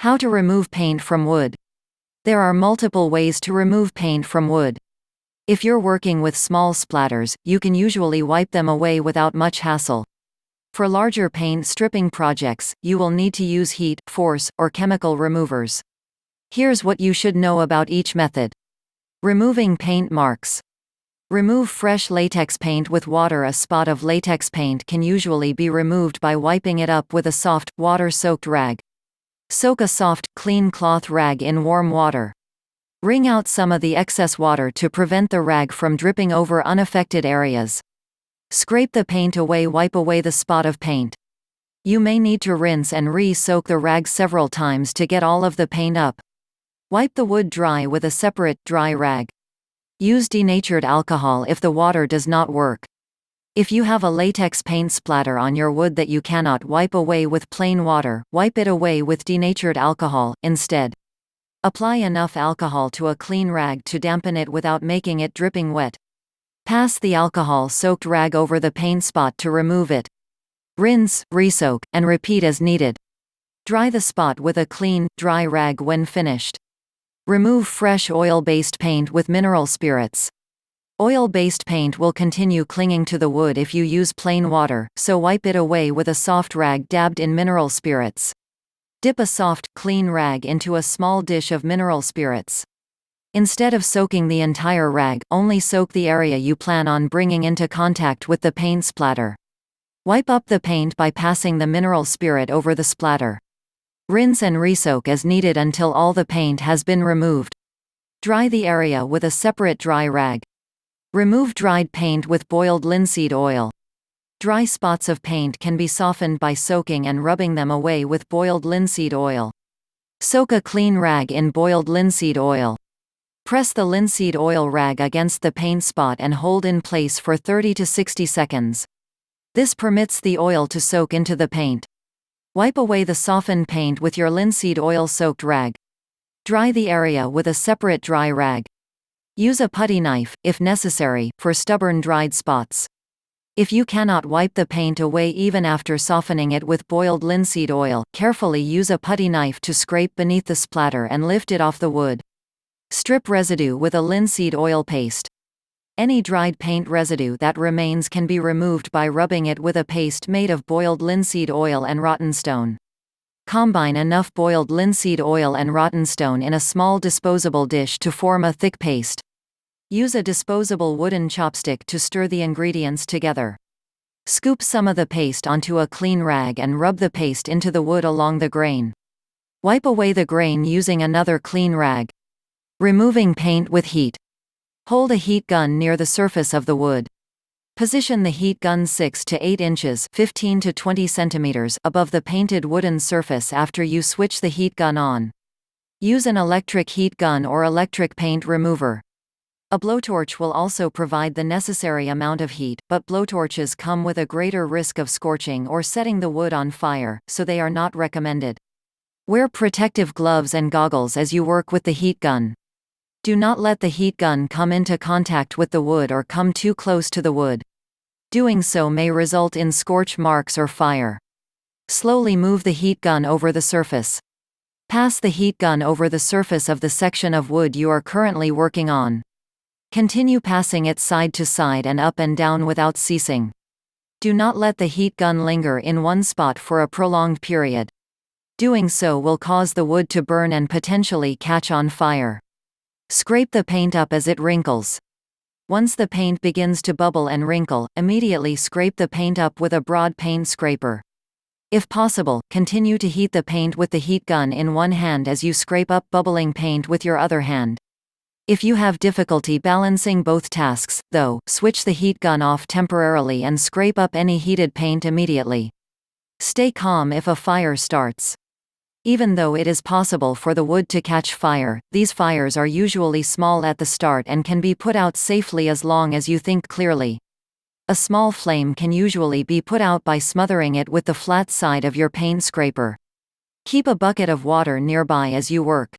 How to remove paint from wood. There are multiple ways to remove paint from wood. If you're working with small splatters, you can usually wipe them away without much hassle. For larger paint stripping projects, you will need to use heat, force, or chemical removers. Here's what you should know about each method. Removing paint marks. Remove fresh latex paint with water. A spot of latex paint can usually be removed by wiping it up with a soft, water-soaked rag. Soak a soft, clean cloth rag in warm water. Wring out some of the excess water to prevent the rag from dripping over unaffected areas. Scrape the paint away. Wipe away the spot of paint. You may need to rinse and re-soak the rag several times to get all of the paint up. Wipe the wood dry with a separate, dry rag. Use denatured alcohol if the water does not work. If you have a latex paint splatter on your wood that you cannot wipe away with plain water, wipe it away with denatured alcohol instead. Apply enough alcohol to a clean rag to dampen it without making it dripping wet. Pass the alcohol-soaked rag over the paint spot to remove it. Rinse, resoak, and repeat as needed. Dry the spot with a clean, dry rag when finished. Remove fresh oil-based paint with mineral spirits. Oil-based paint will continue clinging to the wood if you use plain water, so wipe it away with a soft rag dabbed in mineral spirits. Dip a soft, clean rag into a small dish of mineral spirits. Instead of soaking the entire rag, only soak the area you plan on bringing into contact with the paint splatter. Wipe up the paint by passing the mineral spirit over the splatter. Rinse and resoak as needed until all the paint has been removed. Dry the area with a separate dry rag. Remove dried paint with boiled linseed oil. Dry spots of paint can be softened by soaking and rubbing them away with boiled linseed oil. Soak a clean rag in boiled linseed oil. Press the linseed oil rag against the paint spot and hold in place for 30 to 60 seconds. This permits the oil to soak into the paint. Wipe away the softened paint with your linseed oil-soaked rag. Dry the area with a separate dry rag. Use a putty knife, if necessary, for stubborn dried spots. If you cannot wipe the paint away even after softening it with boiled linseed oil, carefully use a putty knife to scrape beneath the splatter and lift it off the wood. Strip residue with a linseed oil paste. Any dried paint residue that remains can be removed by rubbing it with a paste made of boiled linseed oil and rotten stone. Combine enough boiled linseed oil and rotten stone in a small disposable dish to form a thick paste. Use a disposable wooden chopstick to stir the ingredients together. Scoop some of the paste onto a clean rag and rub the paste into the wood along the grain. Wipe away the grain using another clean rag. Removing paint with heat. Hold a heat gun near the surface of the wood. Position the heat gun 6 to 8 inches 15 to 20 centimeters above the painted wooden surface after you switch the heat gun on. Use an electric heat gun or electric paint remover. A blowtorch will also provide the necessary amount of heat, but blowtorches come with a greater risk of scorching or setting the wood on fire, so they are not recommended. Wear protective gloves and goggles as you work with the heat gun. Do not let the heat gun come into contact with the wood or come too close to the wood. Doing so may result in scorch marks or fire. Slowly move the heat gun over the surface. Pass the heat gun over the surface of the section of wood you are currently working on. Continue passing it side to side and up and down without ceasing. Do not let the heat gun linger in one spot for a prolonged period. Doing so will cause the wood to burn and potentially catch on fire. Scrape the paint up as it wrinkles. Once the paint begins to bubble and wrinkle, immediately scrape the paint up with a broad paint scraper. If possible, continue to heat the paint with the heat gun in one hand as you scrape up bubbling paint with your other hand. If you have difficulty balancing both tasks, though, switch the heat gun off temporarily and scrape up any heated paint immediately. Stay calm if a fire starts. Even though it is possible for the wood to catch fire, these fires are usually small at the start and can be put out safely as long as you think clearly. A small flame can usually be put out by smothering it with the flat side of your paint scraper. Keep a bucket of water nearby as you work.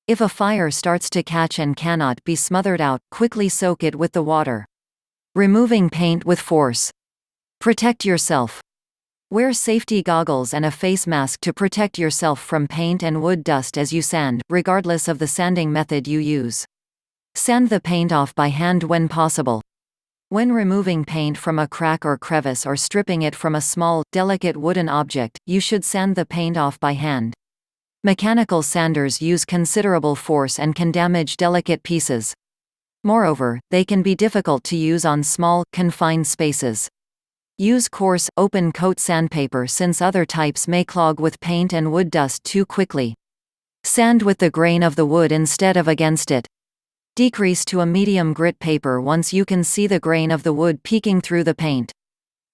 If a fire starts to catch and cannot be smothered out, quickly soak it with the water. Removing paint with force. Protect yourself. Wear safety goggles and a face mask to protect yourself from paint and wood dust as you sand, regardless of the sanding method you use. Sand the paint off by hand when possible. When removing paint from a crack or crevice or stripping it from a small, delicate wooden object, you should sand the paint off by hand. Mechanical sanders use considerable force and can damage delicate pieces. Moreover, they can be difficult to use on small, confined spaces. Use coarse, open-coat sandpaper since other types may clog with paint and wood dust too quickly. Sand with the grain of the wood instead of against it. Decrease to a medium grit paper once you can see the grain of the wood peeking through the paint.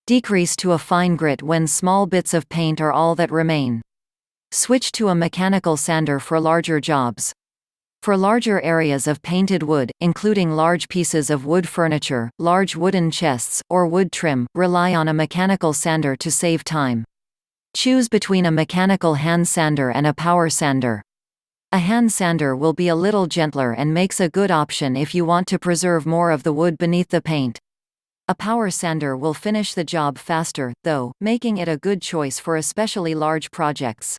Decrease to a fine grit when small bits of paint are all that remain. Switch to a mechanical sander for larger jobs. For larger areas of painted wood, including large pieces of wood furniture, large wooden chests, or wood trim, rely on a mechanical sander to save time. Choose between a mechanical hand sander and a power sander. A hand sander will be a little gentler and makes a good option if you want to preserve more of the wood beneath the paint. A power sander will finish the job faster, though, making it a good choice for especially large projects.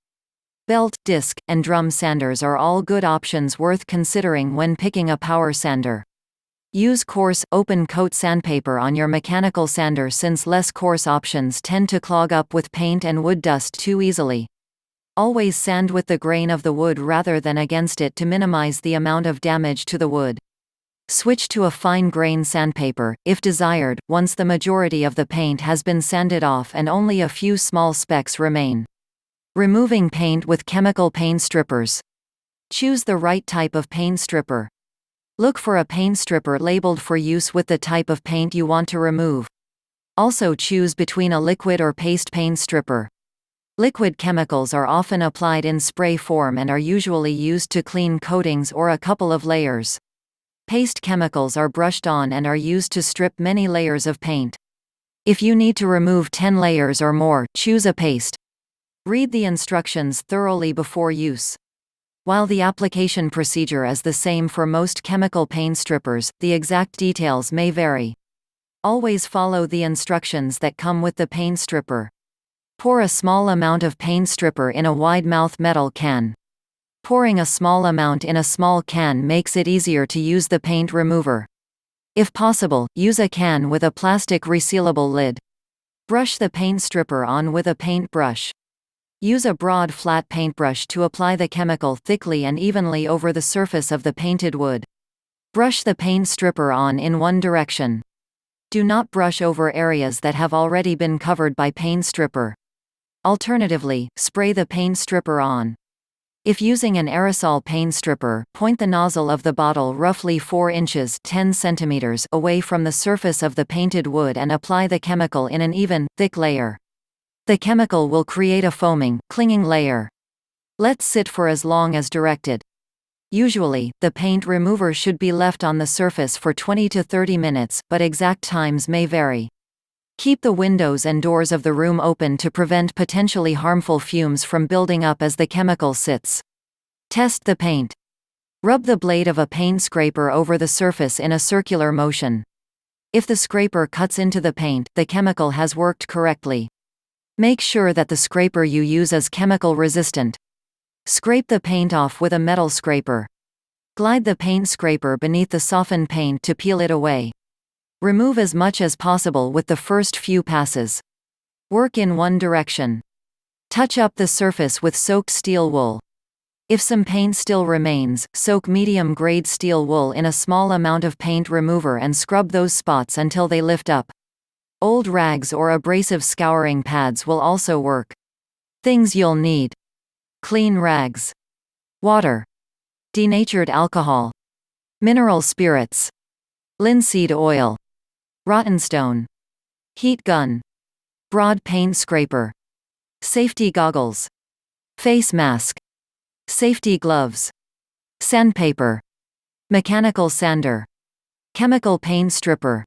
Belt, disc, and drum sanders are all good options worth considering when picking a power sander. Use coarse, open-coat sandpaper on your mechanical sander since less coarse options tend to clog up with paint and wood dust too easily. Always sand with the grain of the wood rather than against it to minimize the amount of damage to the wood. Switch to a fine-grain sandpaper, if desired, once the majority of the paint has been sanded off and only a few small specks remain. Removing paint with chemical paint strippers. Choose the right type of paint stripper. Look for a paint stripper labeled for use with the type of paint you want to remove. Also choose between a liquid or paste paint stripper. Liquid chemicals are often applied in spray form and are usually used to clean coatings or a couple of layers. Paste chemicals are brushed on and are used to strip many layers of paint. If you need to remove 10 layers or more, choose a paste. Read the instructions thoroughly before use. While the application procedure is the same for most chemical paint strippers, the exact details may vary. Always follow the instructions that come with the paint stripper. Pour a small amount of paint stripper in a wide-mouth metal can. Pouring a small amount in a small can makes it easier to use the paint remover. If possible, use a can with a plastic resealable lid. Brush the paint stripper on with a paintbrush. Use a broad flat paintbrush to apply the chemical thickly and evenly over the surface of the painted wood. Brush the paint stripper on in one direction. Do not brush over areas that have already been covered by paint stripper. Alternatively, spray the paint stripper on. If using an aerosol paint stripper, point the nozzle of the bottle roughly 4 inches (10 centimeters) away from the surface of the painted wood and apply the chemical in an even, thick layer. The chemical will create a foaming, clinging layer. Let sit for as long as directed. Usually, the paint remover should be left on the surface for 20 to 30 minutes, but exact times may vary. Keep the windows and doors of the room open to prevent potentially harmful fumes from building up as the chemical sits. Test the paint. Rub the blade of a paint scraper over the surface in a circular motion. If the scraper cuts into the paint, the chemical has worked correctly. Make sure that the scraper you use is chemical resistant. Scrape the paint off with a metal scraper. Glide the paint scraper beneath the softened paint to peel it away. Remove as much as possible with the first few passes. Work in one direction. Touch up the surface with soaked steel wool. If some paint still remains, soak medium-grade steel wool in a small amount of paint remover and scrub those spots until they lift up. Old rags or abrasive scouring pads will also work. Things you'll need: clean rags, water, denatured alcohol, mineral spirits, linseed oil, rotten stone, heat gun, broad paint scraper, safety goggles, face mask, safety gloves, sandpaper, mechanical sander, chemical paint stripper.